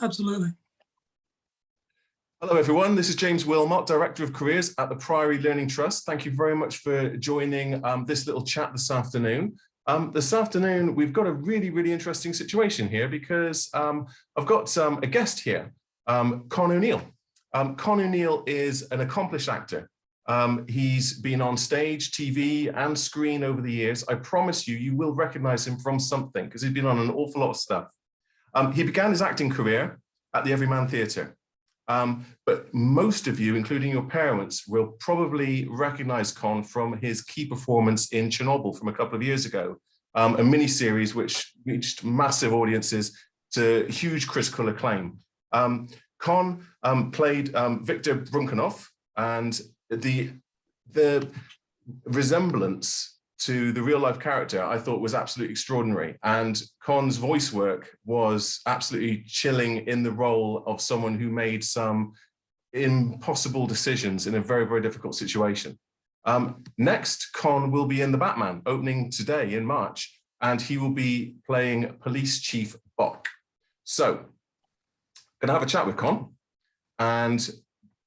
absolutely. Hello everyone, this is James Wilmot, Director of Careers at the Priory Learning Trust. Thank you very much for joining this little chat this afternoon. This afternoon, we've got a really interesting situation here because I've got a guest here, Con O'Neill. Con O'Neill is an accomplished actor. He's been on stage, TV and screen over the years. I promise you, you will recognize him from something because he's been on an awful lot of stuff. He began his acting career at the Everyman Theatre. But most of you, including your parents, will probably recognize Con from his key performance in Chernobyl from a couple of years ago, a mini-series which reached massive audiences to huge critical acclaim. Con played Viktor Brunkanov, and the resemblance to the real-life character I thought was absolutely extraordinary, and Con's voice work was absolutely chilling in the role of someone who made some impossible decisions in a very difficult situation. Next, Con will be in The Batman, opening today in March, and he will be playing Police Chief Bok. So, gonna have a chat with Con and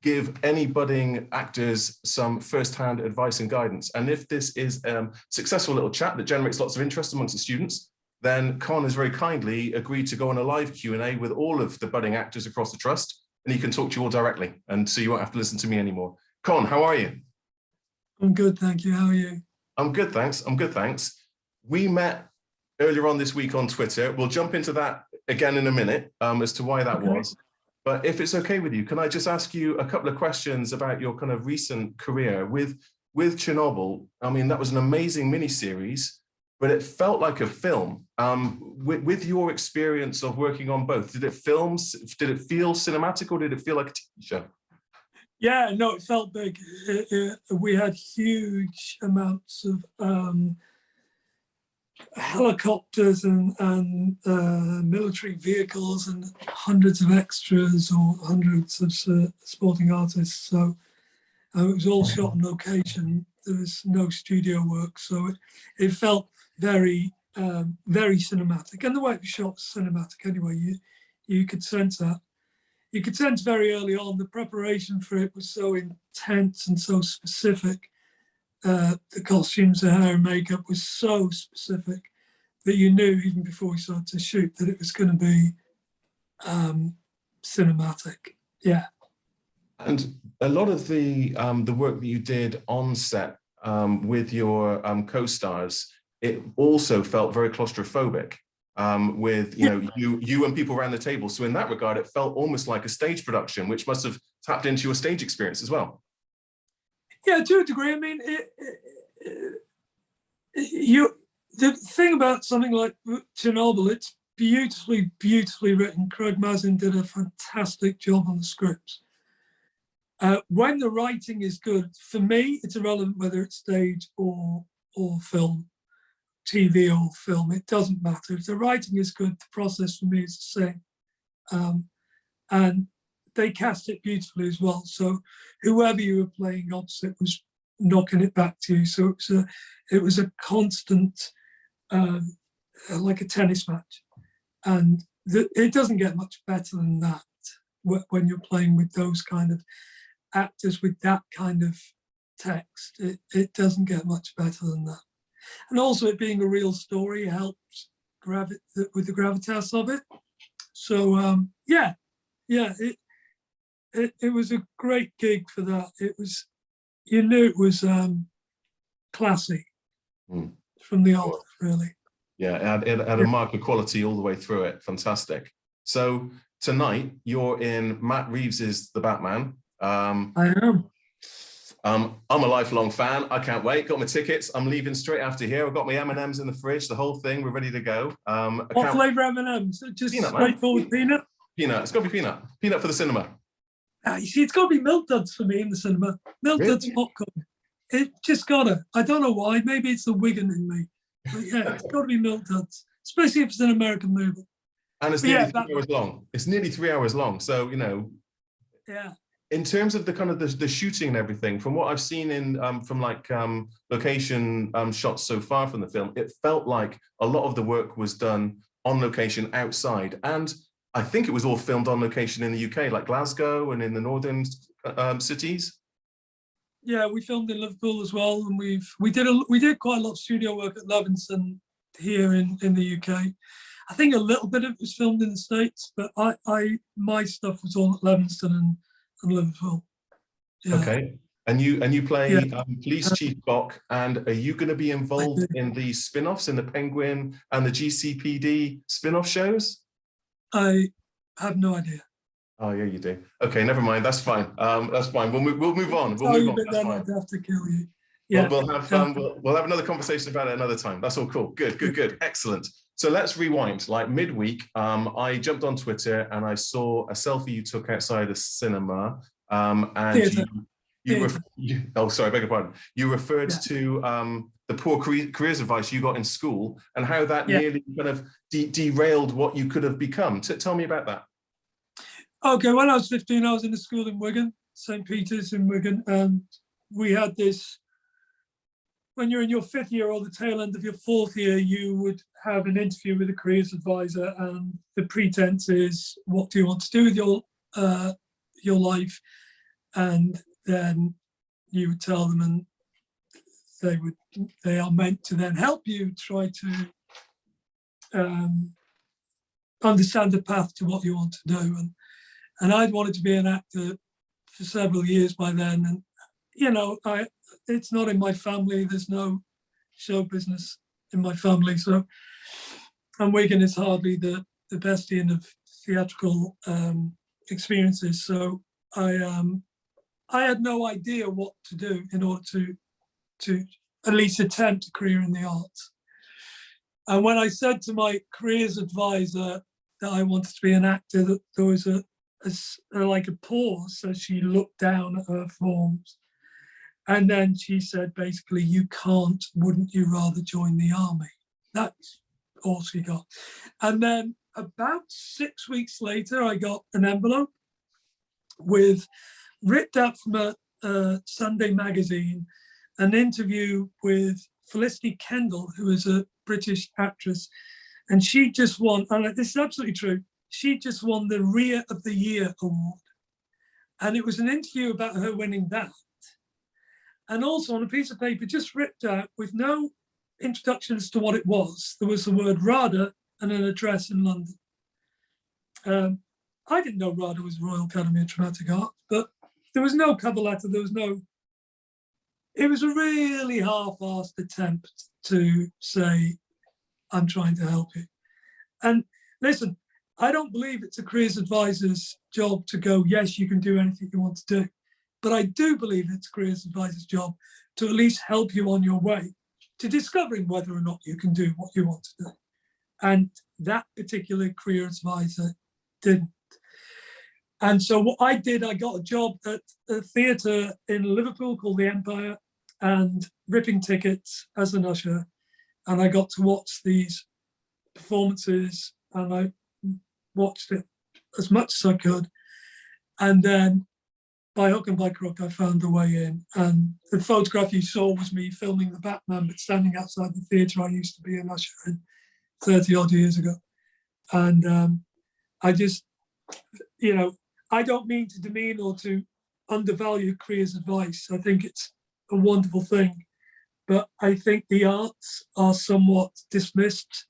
give any budding actors some first-hand advice and guidance. And if this is a successful little chat that generates lots of interest amongst the students, then Con has very kindly agreed to go on a live Q&A with all of the budding actors across the trust, and he can talk to you all directly, and so you won't have to listen to me anymore. Con, how are you? I'm good, thank you. How are you? I'm good, thanks. I'm good, thanks. We met earlier on this week on Twitter. We'll jump into that again in a minute as to why that was. But if it's okay with you, can I just ask you a couple of questions about your kind of recent career with Chernobyl? I mean, that was an amazing mini-series, but it felt like a film. With your experience of working on both, did it feel cinematic or did it feel like a TV show? Yeah, no, it felt big. We had huge amounts of helicopters and military vehicles and hundreds of extras or hundreds of supporting artists. So it was all shot on location. There was no studio work, so it felt very cinematic. And the way it was shot was cinematic anyway. You could sense that. You could sense very early on the preparation for it was so intense and so specific. The costumes, the hair and makeup was so specific that you knew even before we started to shoot that it was going to be cinematic. Yeah. And a lot of the work that you did on set with your co-stars, it also felt very claustrophobic with you and people around the table. So in that regard, it felt almost like a stage production, which must have tapped into your stage experience as well. Yeah, to a degree. I mean, the thing about something like Chernobyl, it's beautifully written. Craig Mazin did a fantastic job on the scripts. When the writing is good, for me, it's irrelevant whether it's stage or film, TV or film. It doesn't matter. If the writing is good, the process for me is the same. And they cast it beautifully as well. So whoever you were playing opposite was knocking it back to you. So it was a constant, like a tennis match. And it doesn't get much better than that when you're playing with those kind of actors with that kind of text. It doesn't get much better than that. And also it being a real story helps with the gravitas of it. So it was a great gig for that. It was, you knew it was classy from the off, really. Yeah, it had a mark of quality all the way through it. Fantastic. So tonight you're in Matt Reeves's The Batman. I am. I'm a lifelong fan. I can't wait. Got my tickets. I'm leaving straight after here. I've got my M&Ms in the fridge, the whole thing. We're ready to go. What flavour M&Ms? Just peanut, straightforward peanut? Peanut. It's got to be peanut. Peanut for the cinema. You see, it's got to be Milk Duds for me in the cinema. Milk Duds popcorn. It just got to. I don't know why. Maybe it's the Wigan in me. But yeah, it's got to be Milk Duds, especially if it's an American movie. And it's nearly 3 hours long. It's nearly 3 hours long. So, you know. Yeah. In terms of the kind of the shooting and everything, from what I've seen in from like location shots so far from the film, it felt like a lot of the work was done on location outside. And I think it was all filmed on location in the UK, like Glasgow and in the northern cities. Yeah, we filmed in Liverpool as well, and we did quite a lot of studio work at Levingston here in the UK. I think a little bit of it was filmed in the States, but my stuff was all at Levingston and Liverpool. Yeah. Okay. And you play Yeah. Police Chief Bok, and are you going to be involved in the spin-offs, in the Penguin and the GCPD spin-off shows? I have no idea. Oh yeah, you do. Okay, never mind. That's fine. That's fine. We'll move on. We'll Tell move you, on. but That's then fine. I'd have to kill you. Yeah. We'll have another conversation about it another time. That's all cool. Good. Excellent. So let's rewind. Like midweek, I jumped on Twitter and I saw a selfie you took outside a cinema. And oh, sorry, beg your pardon. You referred to the poor careers advice you got in school and how that nearly kind of derailed what you could have become. Tell me about that. Okay, when I was 15, I was in a school in Wigan, St. Peter's in Wigan, and we had this, when you're in your 5th year or the tail end of your 4th year, you would have an interview with a careers advisor, and the pretense is, what do you want to do with your life? And then you would tell them, and they are meant to then help you try to understand the path to what you want to do. And I'd wanted to be an actor for several years by then. And, you know, it's not in my family. There's no show business in my family. So, and Wigan is hardly the bastion of theatrical experiences. So I had no idea what to do in order to at least attempt a career in the arts. And when I said to my careers advisor that I wanted to be an actor, that there was like a pause as she looked down at her forms. And then she said, basically, you can't, wouldn't you rather join the army? That's all she got. And then about 6 weeks later, I got an envelope with, ripped out from a Sunday magazine, an interview with Felicity Kendall, who is a British actress. And she just won, and this is absolutely true, she just won the Rear of the Year award. And it was an interview about her winning that. And also on a piece of paper just ripped out with no introduction as to what it was, there was the word RADA and an address in London. I didn't know RADA was Royal Academy of Dramatic Art, but there was no cover letter, it was a really half-assed attempt to say, I'm trying to help you. And listen, I don't believe it's a careers advisor's job to go, yes, you can do anything you want to do. But I do believe it's a careers advisor's job to at least help you on your way to discovering whether or not you can do what you want to do. And that particular career advisor didn't. And so what I did, I got a job at a theatre in Liverpool called the Empire, and ripping tickets as an usher. And I got to watch these performances, and I watched it as much as I could. And then by hook and by crook, I found a way in. And the photograph you saw was me filming the Batman, but standing outside the theatre I used to be an usher in 30 odd years ago. And I just, you know, I don't mean to demean or to undervalue careers advice. I think it's a wonderful thing. But I think the arts are somewhat dismissed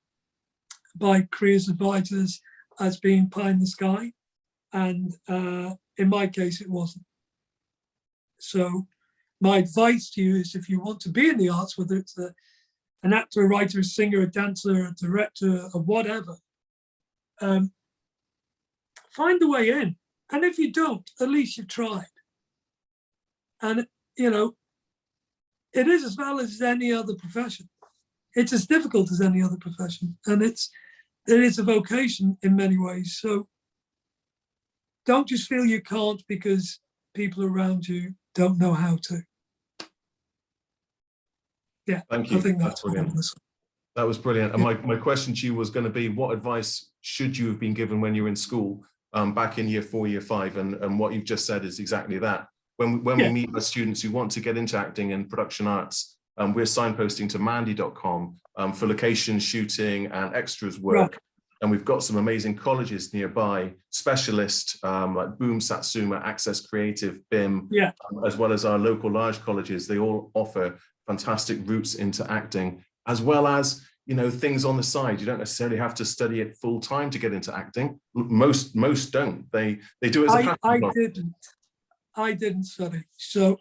by careers advisors as being pie in the sky. And in my case, it wasn't. So my advice to you is, if you want to be in the arts, whether it's an actor, a writer, a singer, a dancer, a director, or whatever, find the way in. And if you don't, at least you've tried. And, you know, it is as valid as any other profession. It's as difficult as any other profession. And it is a vocation in many ways. So don't just feel you can't because people around you don't know how to. Yeah, thank you. I think that's brilliant. That was brilliant. And my question to you was going to be, what advice should you have been given when you were in school back in year 4, year 5? And what you've just said is exactly that. When we meet our students who want to get into acting and production arts, we're signposting to mandy.com for location, shooting and extras work. and we've got some amazing colleges nearby, specialist like Boom, Satsuma, Access Creative, BIM, Yeah. as well as our local large colleges. They all offer fantastic routes into acting, as well as, you know, things on the side. You don't necessarily have to study it full time to get into acting. Most don't. They do it as a passion. I didn't study. So,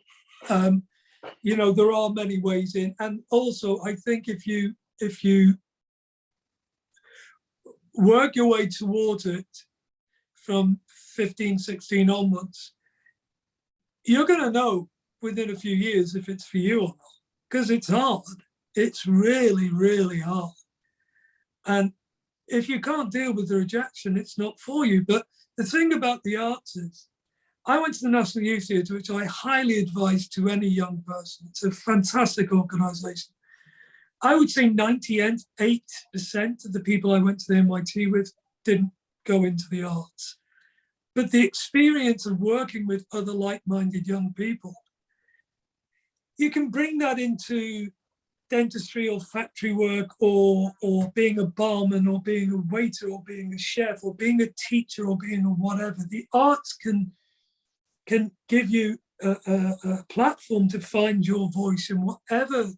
you know, there are many ways in. And also, I think if you work your way towards it from 15, 16 onwards, you're going to know within a few years if it's for you or not, because it's hard. It's really, really hard. And if you can't deal with the rejection, it's not for you. But the thing about the arts is, I went to the National Youth Theatre, which I highly advise to any young person. It's a fantastic organisation. I would say 98% of the people I went to the NYT with didn't go into the arts. But the experience of working with other like-minded young people, you can bring that into dentistry or factory work, or being a barman, or being a waiter, or being a chef, or being a teacher, or being a whatever. The arts can give you a platform to find your voice in whatever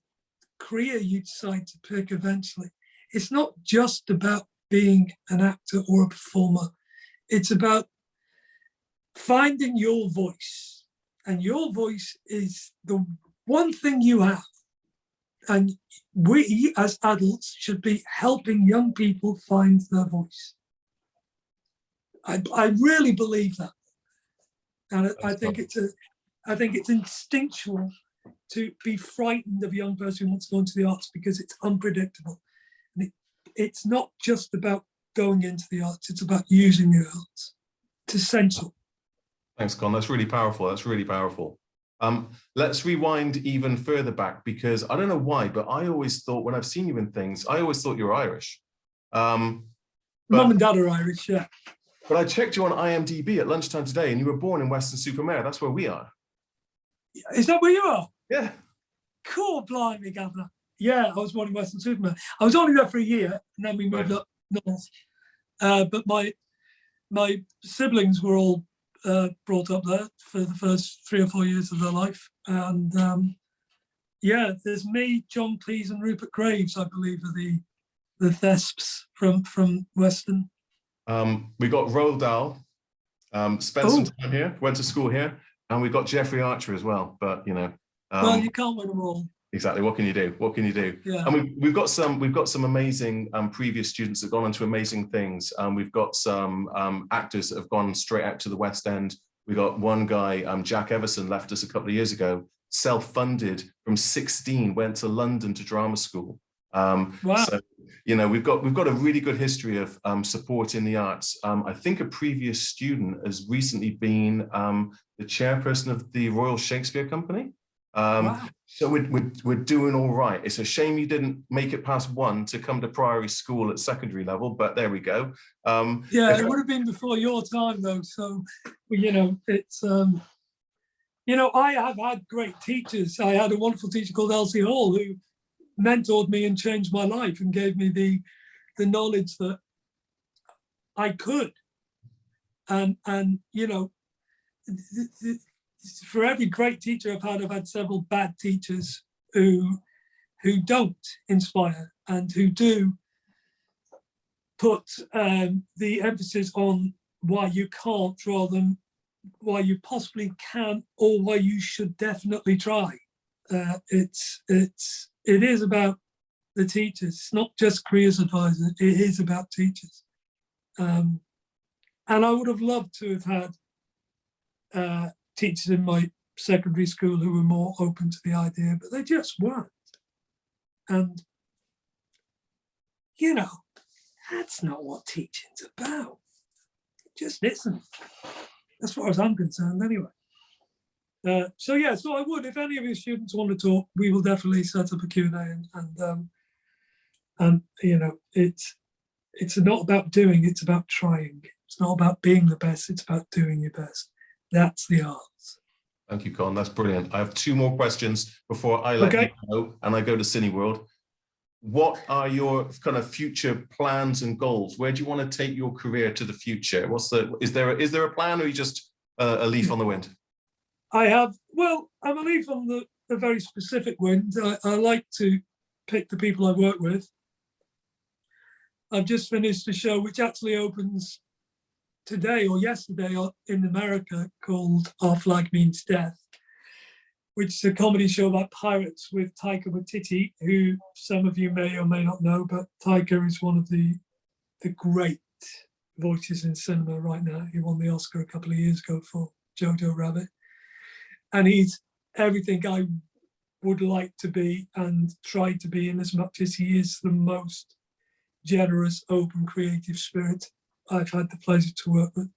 career you decide to pick eventually. It's not just about being an actor or a performer. It's about finding your voice. And your voice is the one thing you have. And we, as adults, should be helping young people find their voice. I really believe that. And I think it's instinctual to be frightened of a young person who wants to go into the arts, because it's unpredictable. And it's not just about going into the arts, it's about using the arts. It's essential. Thanks, Con. That's really powerful. That's really powerful. Let's rewind even further back, because I don't know why, but I always thought, when I've seen you in things, I always thought you were Irish. Mum and Dad are Irish, yeah. But I checked you on IMDb at lunchtime today, and you were born in Weston-super-Mare. That's where we are. Is that where you are? Yeah. Cool, blimey, Governor. Yeah, I was born in Weston-super-Mare. I was only there for a year, and then we moved up north. But my siblings were all brought up there for the first 3 or 4 years of their life. And yeah, there's me, John Cleese, and Rupert Graves, I believe, are the thesps from Weston. We got Roald Dahl, spent some time here, went to school here, and we got Jeffrey Archer as well. But you know, well, you can't win them all. Exactly. What can you do? What can you do? Yeah. And we've got some amazing previous students that have gone on to amazing things. We've got some actors that have gone straight out to the West End. We got one guy, Jack Everson, left us a couple of years ago, self-funded from 16, went to London to drama school. Wow. So, you know, we've got a really good history of support in the arts. I think a previous student has recently been the chairperson of the Royal Shakespeare Company. Wow. So we're doing all right. It's a shame you didn't make it past 1 to come to Priory School at secondary level, but there we go. Yeah, it would have been before your time though. So, you know, it's, you know, I have had great teachers. I had a wonderful teacher called Elsie Hall who mentored me and changed my life and gave me the knowledge that I could. And you know, for every great teacher I've had several bad teachers who don't inspire and who do put the emphasis on why you can't rather than why you possibly can or why you should definitely try. It is about the teachers. It's not just careers advisors. It is about teachers. And I would have loved to have had teachers in my secondary school who were more open to the idea, but they just weren't. And, you know, that's not what teaching's about. It just isn't, as far as I'm concerned anyway. So yeah, so I would, if any of your students want to talk, we will definitely set up a Q&A and you know, it's not about doing, it's about trying. It's not about being the best, it's about doing your best. That's the arts. Thank you, Con. That's brilliant. I have 2 more questions before I let you go and I go to Cineworld. what are your kind of future plans and goals? Where do you want to take your career to the future? Is there a plan, or are you just a leaf on the wind? I'm a leaf on the very specific wind. I like to pick the people I work with. I've just finished a show which actually opens today or yesterday in America, called Our Flag Means Death, which is a comedy show about pirates with Taika Waititi, who some of you may or may not know, but Taika is one of the great voices in cinema right now. He won the Oscar a couple of years ago for Jojo Rabbit. And he's everything I would like to be and try to be, in as much as he is the most generous, open, creative spirit I've had the pleasure to work with.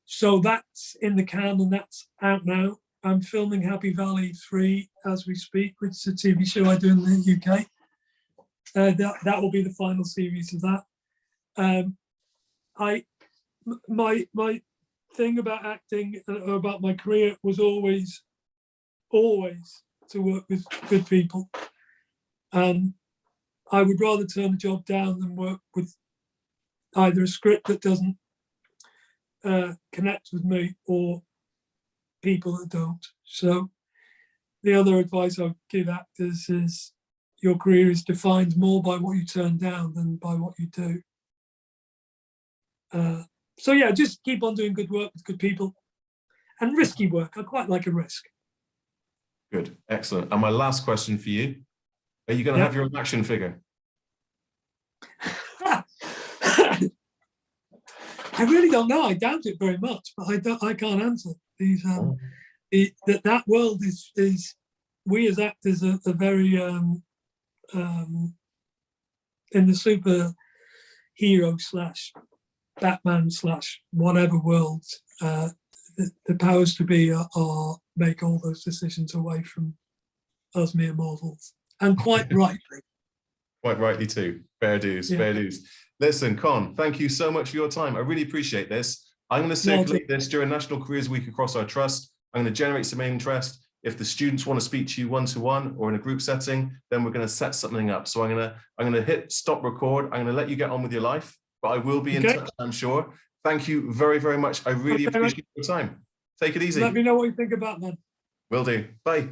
So that's in the can and that's out now. I'm filming Happy Valley 3 as we speak, which is a TV show I do in the UK. That will be the final series of that. My thing about acting, about my career, was always to work with good people. And I would rather turn a job down than work with either a script that doesn't connect with me or people that don't. So the other advice I would give actors is your career is defined more by what you turn down than by what you do. So yeah, just keep on doing good work with good people and risky work. I quite like a risk. Good, excellent. And my last question for you, are you going to have your own action figure? I really don't know. I doubt it very much, but I can't answer these. That world is we as actors are very in the superhero / Batman / whatever worlds. The powers to be are make all those decisions away from us mere mortals, and quite rightly. Quite rightly too. Fair dues, fair dues. Listen, Con, thank you so much for your time. I really appreciate this. I'm going to circulate this during National Careers Week across our trust. I'm going to generate some interest. If the students want to speak to you one-to-one or in a group setting, then we're going to set something up. So I'm going to hit stop record. I'm going to let you get on with your life, but I will be in touch, I'm sure. Thank you very, very much. I really appreciate your time. Take it easy. Let me know what you think about that. Will do. Bye.